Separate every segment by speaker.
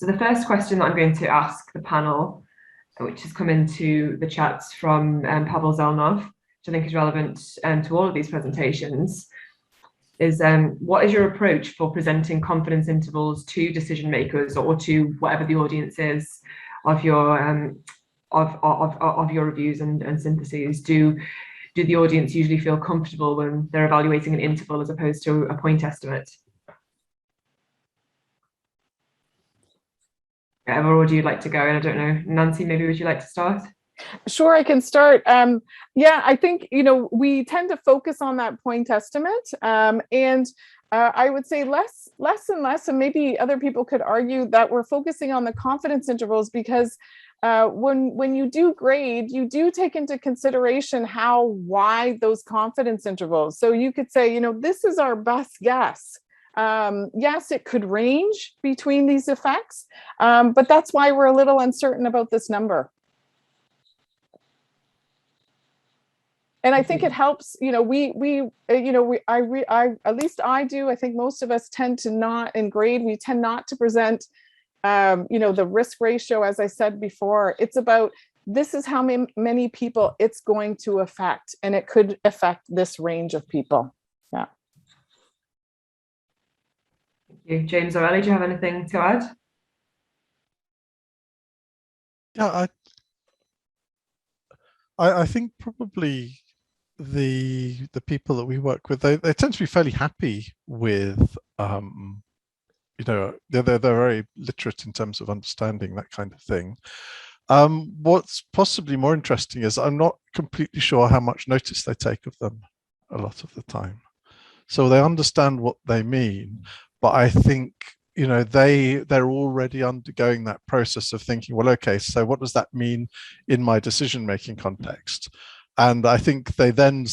Speaker 1: So the first question that I'm going to ask the panel, which has come into the chats from Pavel Zelnov, which I think is relevant to all of these presentations, is what is your approach for presenting confidence intervals to decision makers or to whatever the audience is of your reviews and syntheses? Do the audience usually feel comfortable when they're evaluating an interval as opposed to a point estimate? Emma, or would you like to go? And I don't know, Nancy, maybe would you like to start?
Speaker 2: Sure, I can start. Yeah, I think, we tend to focus on that point estimate. And I would say less and less, and maybe other people could argue that we're focusing on the confidence intervals because when you do grade, you do take into consideration how wide those confidence intervals. So you could say, this is our best guess. Yes, it could range between these effects, but that's why we're a little uncertain about this number. And I think it helps, at least I do, I think most of us tend to not, in grade, we tend not to present, the risk ratio, as I said before. It's about, this is how many people it's going to affect, and it could affect this range of people. Yeah.
Speaker 1: Thank you. James or Ellie, do you have anything to add?
Speaker 3: Yeah, I think probably the people that we work with, they tend to be fairly happy with they're very literate in terms of understanding that kind of thing. What's possibly more interesting is I'm not completely sure how much notice they take of them a lot of the time. So they understand what they mean, but I think they're already undergoing that process of thinking, well, okay, so what does that mean in my decision-making context? And I think they then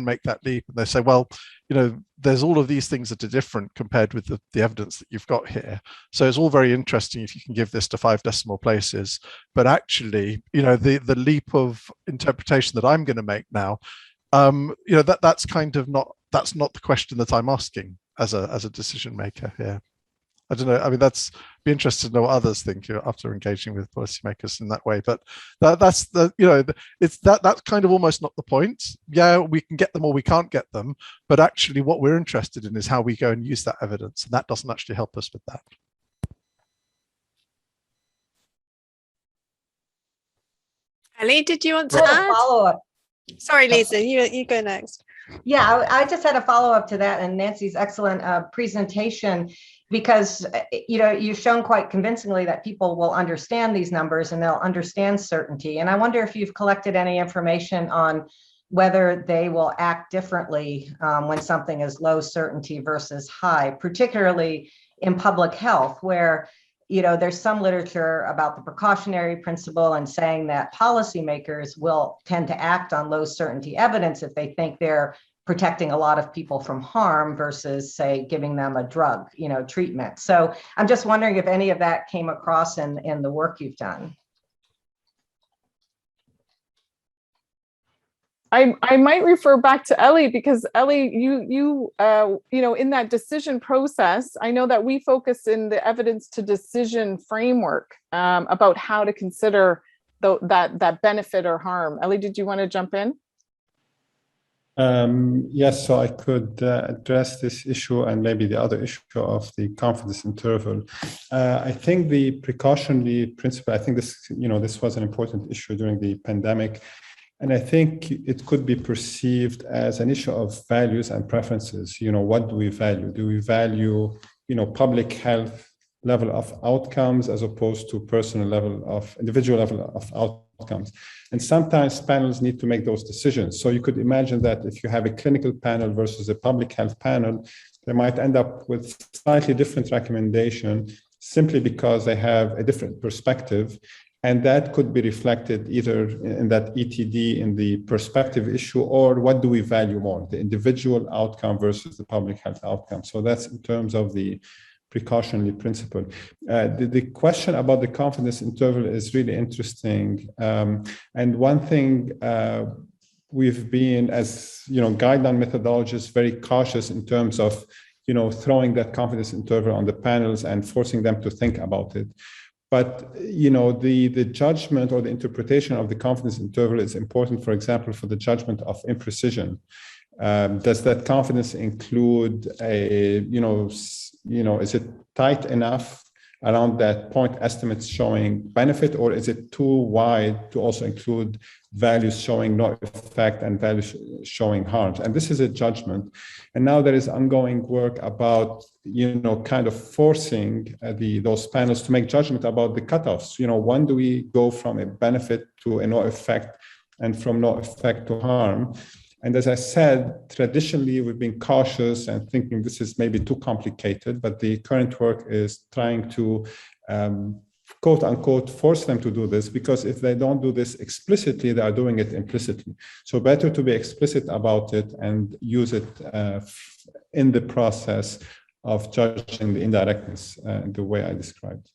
Speaker 3: make that leap and they say, well, there's all of these things that are different compared with the evidence that you've got here. So it's all very interesting if you can give this to 5 decimal places, but actually, the leap of interpretation that I'm going to make now, that's kind of that's not the question that I'm asking as a decision maker here. I don't know. I mean, be interested to know what others think after engaging with policymakers in that way. But that's kind of almost not the point. Yeah, we can get them or we can't get them, but actually, what we're interested in is how we go and use that evidence, and that doesn't actually help us with that.
Speaker 4: Ellie, did you want to add?
Speaker 5: Follow up.
Speaker 4: Sorry, Lisa, you go next.
Speaker 5: Yeah, I just had a follow up to that and Nancy's excellent presentation, because you've shown quite convincingly that people will understand these numbers and they'll understand certainty. And I wonder if you've collected any information on whether they will act differently when something is low certainty versus high, particularly in public health, where there's some literature about the precautionary principle and saying that policymakers will tend to act on low certainty evidence if they think they're protecting a lot of people from harm versus, say, giving them a drug, treatment. So I'm just wondering if any of that came across in the work you've done.
Speaker 2: I might refer back to Ellie, because Ellie, you in that decision process, I know that we focus in the evidence to decision framework about how to consider that benefit or harm. Ellie, did you want to jump in?
Speaker 6: Yes, so I could address this issue and maybe the other issue of the confidence interval. I think the precautionary principle, I think this was an important issue during the pandemic. And I think it could be perceived as an issue of values and preferences. What do we value? Do we value, public health level of outcomes as opposed to individual level of outcomes? And sometimes panels need to make those decisions. So you could imagine that if you have a clinical panel versus a public health panel, they might end up with slightly different recommendation simply because they have a different perspective. And that could be reflected either in that ETD, in the perspective issue, or what do we value more, the individual outcome versus the public health outcome. So that's in terms of the precautionary principle. The question about the confidence interval is really interesting. And one thing we've been, as guideline methodologists, very cautious in terms of throwing that confidence interval on the panels and forcing them to think about it. But the judgment or the interpretation of the confidence interval is important, for example, for the judgment of imprecision. Does that confidence include is it tight enough around that point estimates showing benefit, or is it too wide to also include values showing no effect and values showing harms? And this is a judgment. And now there is ongoing work about, kind of forcing those panels to make judgment about the cutoffs. When do we go from a benefit to a no effect and from no effect to harm? And as I said, traditionally, we've been cautious and thinking this is maybe too complicated, but the current work is trying to, quote unquote, force them to do this, because if they don't do this explicitly, they are doing it implicitly. So better to be explicit about it and use it in the process of judging the indirectness the way I described.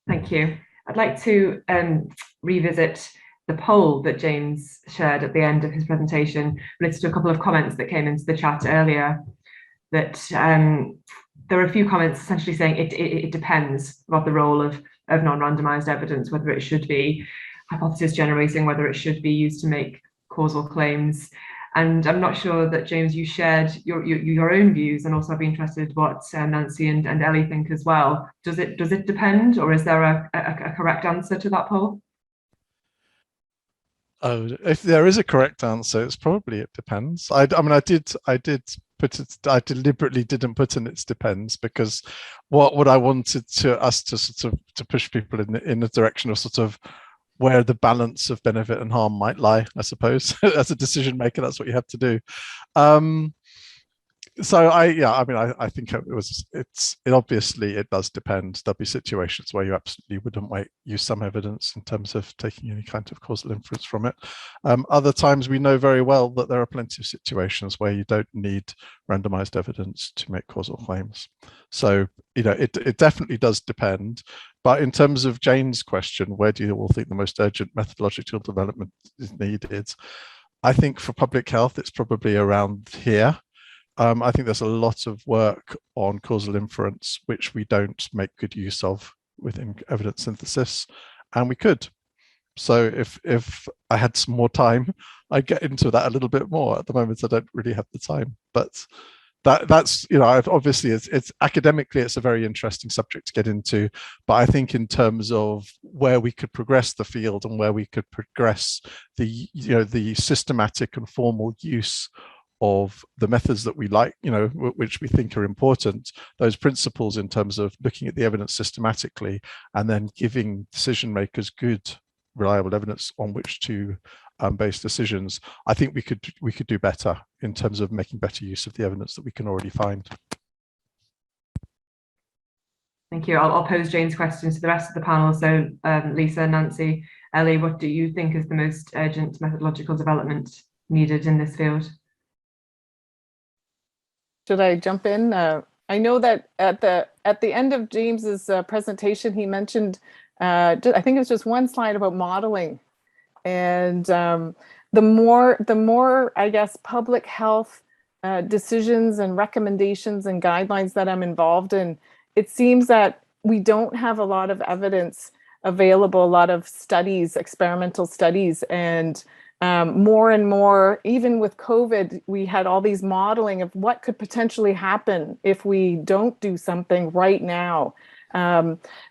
Speaker 1: Thank you. I'd like to revisit the poll that James shared at the end of his presentation related to a couple of comments that came into the chat earlier, that there are a few comments essentially saying it depends about the role of non-randomized evidence, whether it should be hypothesis generating, whether it should be used to make causal claims. And I'm not sure that, James, you shared your own views, and also I'd be interested what Nancy and Ellie think as well. Does it depend, or is there a correct answer to that poll?
Speaker 3: Oh, if there is a correct answer, it's probably it depends. I did put it. I deliberately didn't put in it depends, because what I wanted us to sort of to push people in the direction of sort of where the balance of benefit and harm might lie, I suppose. As a decision maker, that's what you have to do. So I think it obviously it does depend. There'll be situations where you absolutely wouldn't use some evidence in terms of taking any kind of causal inference from it. Other times we know very well that there are plenty of situations where you don't need randomized evidence to make causal claims. So it definitely does depend. But in terms of Jane's question, where do you all think the most urgent methodological development is needed? I think for public health, it's probably around here. I think there's a lot of work on causal inference, which we don't make good use of within evidence synthesis, and we could. So if I had some more time, I'd get into that a little bit more. At the moment, I don't really have the time, but that's obviously it's academically it's a very interesting subject to get into, but I think in terms of where we could progress the field and where we could progress the systematic and formal use of the methods that we like, which we think are important, those principles in terms of looking at the evidence systematically and then giving decision makers good, reliable evidence on which to base decisions. I think we could do better in terms of making better use of the evidence that we can already find.
Speaker 1: Thank you. I'll pose Jane's questions to the rest of the panel. So Lisa, Nancy, Ellie, what do you think is the most urgent methodological development needed in this field?
Speaker 2: Should I jump in? I know that at the end of James's presentation, he mentioned, I think it was just one slide about modeling, and the more I guess public health decisions and recommendations and guidelines that I'm involved in, it seems that we don't have a lot of evidence available, a lot of studies, experimental studies, and more and more, even with COVID, we had all these modeling of what could potentially happen if we don't do something right now.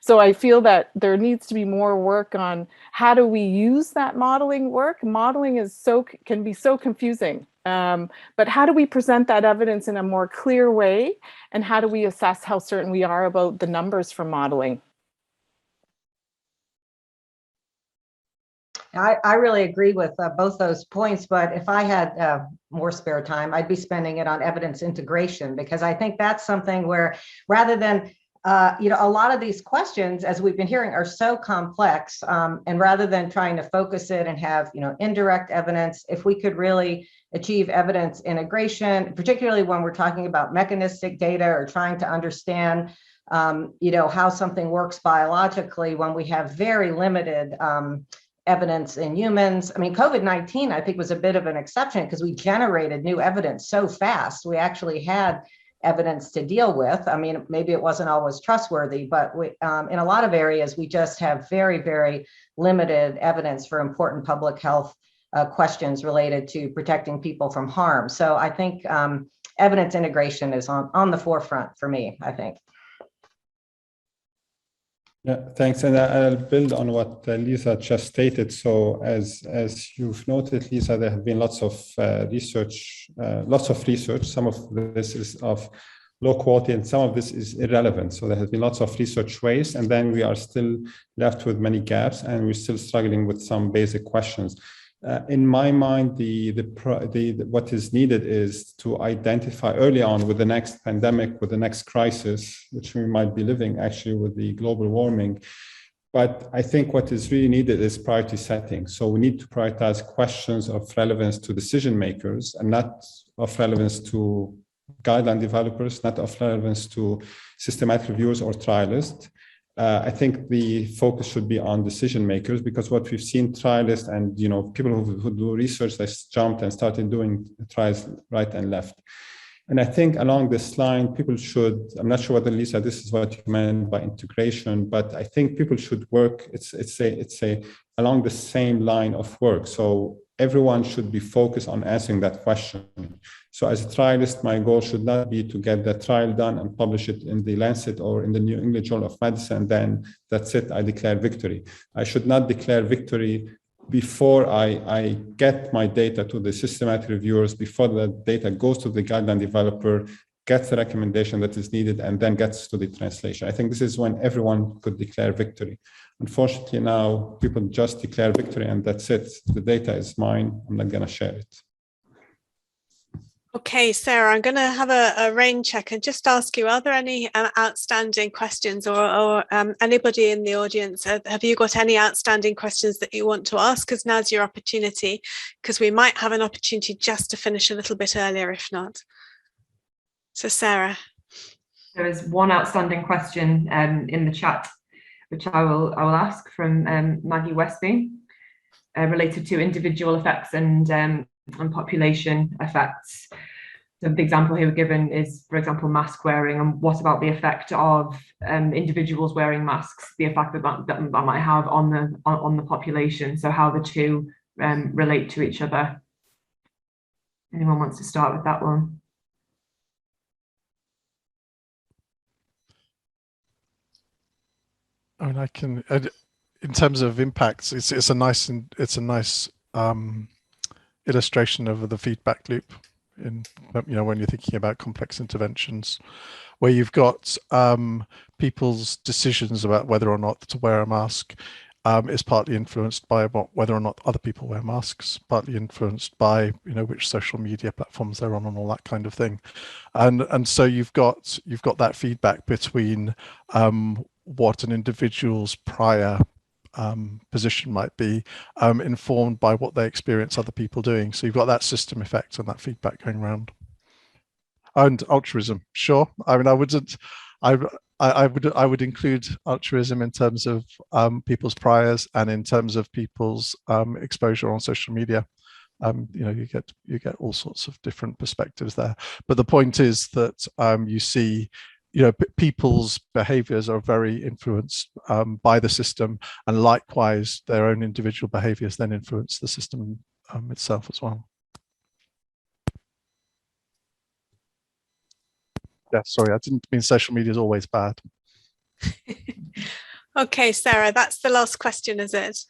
Speaker 2: So I feel that there needs to be more work on how do we use that modeling work. Modeling can be so confusing, but how do we present that evidence in a more clear way? And how do we assess how certain we are about the numbers from modeling?
Speaker 5: I really agree with both those points, but if I had more spare time, I'd be spending it on evidence integration, because I think that's something where, rather than, a lot of these questions, as we've been hearing, are so complex, and rather than trying to focus it and have, indirect evidence, if we could really achieve evidence integration, particularly when we're talking about mechanistic data or trying to understand, how something works biologically, when we have very limited evidence in humans. I mean, COVID-19, I think, was a bit of an exception because we generated new evidence so fast. We actually had evidence to deal with. I mean, maybe it wasn't always trustworthy, but we, in a lot of areas, we just have very, very limited evidence for important public health questions related to protecting people from harm. So I think evidence integration is on the forefront for me, I think.
Speaker 6: Yeah, thanks. And I'll build on what Lisa just stated. So as you've noted, Lisa, there have been lots of research. Some of this is of low quality and some of this is irrelevant. So there has been lots of research waste, and then we are still left with many gaps, and we're still struggling with some basic questions. In my mind, what is needed is to identify early on with the next pandemic, with the next crisis, which we might be living actually with the global warming. But I think what is really needed is priority setting. So we need to prioritize questions of relevance to decision makers and not of relevance to guideline developers, not of relevance to systematic reviewers or trialists. I think the focus should be on decision makers, because what we've seen, trialists and people who do research, they jumped and started doing trials right and left. And I think along this line, people should, I'm not sure whether Lisa, this is what you meant by integration, but I think people should work, it's along the same line of work. So everyone should be focused on answering that question. So as a trialist, my goal should not be to get the trial done and publish it in the Lancet or in the New England Journal of Medicine, and then that's it, I declare victory. I should not declare victory before I get my data to the systematic reviewers, before the data goes to the guideline developer, gets the recommendation that is needed, and then gets to the translation. I think this is when everyone could declare victory. Unfortunately, now people just declare victory and that's it. The data is mine. I'm not going to share it.
Speaker 4: Okay, Sarah, I'm going to have a rain check and just ask you, are there any outstanding questions or anybody in the audience, have you got any outstanding questions that you want to ask? Because now's your opportunity, because we might have an opportunity just to finish a little bit earlier, if not. So Sarah.
Speaker 1: There is one outstanding question in the chat, which I will ask from Maggie Westby, related to individual effects and population effects. So the example here given is, for example, mask wearing, and what about the effect of individuals wearing masks, the effect that might have on the population, so how the two relate to each other. Anyone wants to start with that one?
Speaker 3: I mean, I can, in terms of impacts, it's a nice illustration of the feedback loop in, when you're thinking about complex interventions, where you've got people's decisions about whether or not to wear a mask is partly influenced by whether or not other people wear masks, partly influenced by which social media platforms they're on and all that kind of thing, and so you've got that feedback between what an individual's prior position might be, informed by what they experience other people doing. So you've got that system effect and that feedback going around. And altruism, sure. I mean, I would include altruism in terms of people's priors and in terms of people's exposure on social media. You get all sorts of different perspectives there. But the point is that you see, people's behaviors are very influenced by the system, and likewise their own individual behaviors then influence the system itself as well. Yeah, sorry, I didn't mean social media is always bad.
Speaker 4: Okay, Sarah, that's the last question, is it?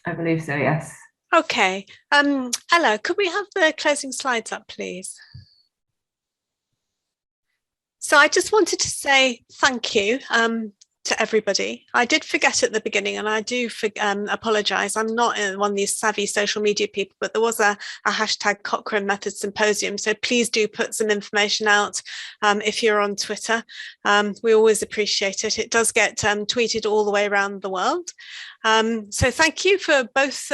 Speaker 1: I believe so, yes.
Speaker 4: Okay, Ella, could we have the closing slides up, please? So I just wanted to say thank you to everybody. I did forget at the beginning, and I do apologise. I'm not one of these savvy social media people, but there was a hashtag Cochrane Method Symposium. So please do put some information out if you're on Twitter. We always appreciate it. It does get tweeted all the way around the world. So thank you for both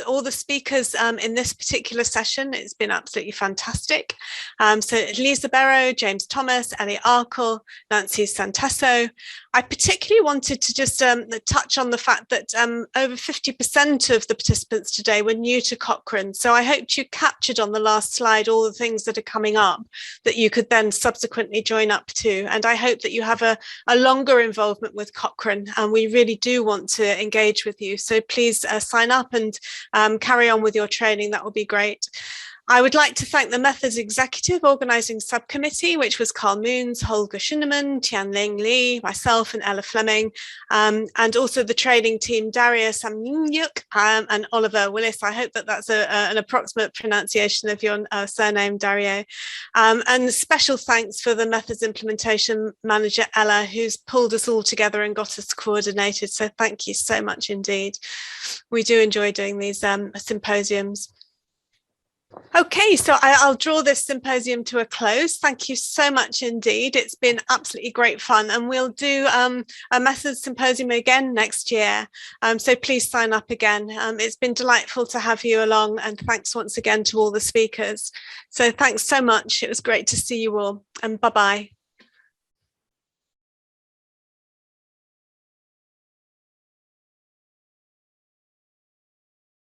Speaker 4: all the speakers in this particular session. It's been absolutely fantastic. So Lisa Barrow, James Thomas, Elliot Arkle, Nancy Santesso. I particularly wanted to just touch on the fact that over 50% of the participants today were new to Cochrane. So I hoped you captured on the last slide all the things that are coming up that you could then subsequently join up to. And I hope that you have a longer involvement with Cochrane, and we really do want to engage with you. So please sign up and carry on with your training. That would be great. I would like to thank the Methods Executive Organising Subcommittee, which was Carl Moons, Holger Schünemann, Tianling Li, myself and Ella Fleming, and also the training team, Daria Samyuk and Oliver Willis. I hope that that's an approximate pronunciation of your surname, Daria. And special thanks for the Methods Implementation Manager, Ella, who's pulled us all together and got us coordinated. So thank you so much indeed. We do enjoy doing these symposiums. Okay, so I'll draw this symposium to a close. Thank you so much indeed. It's been absolutely great fun, and we'll do a Methods Symposium again next year. So please sign up again. It's been delightful to have you along, and thanks once again to all the speakers. So thanks so much. It was great to see you all, and bye-bye.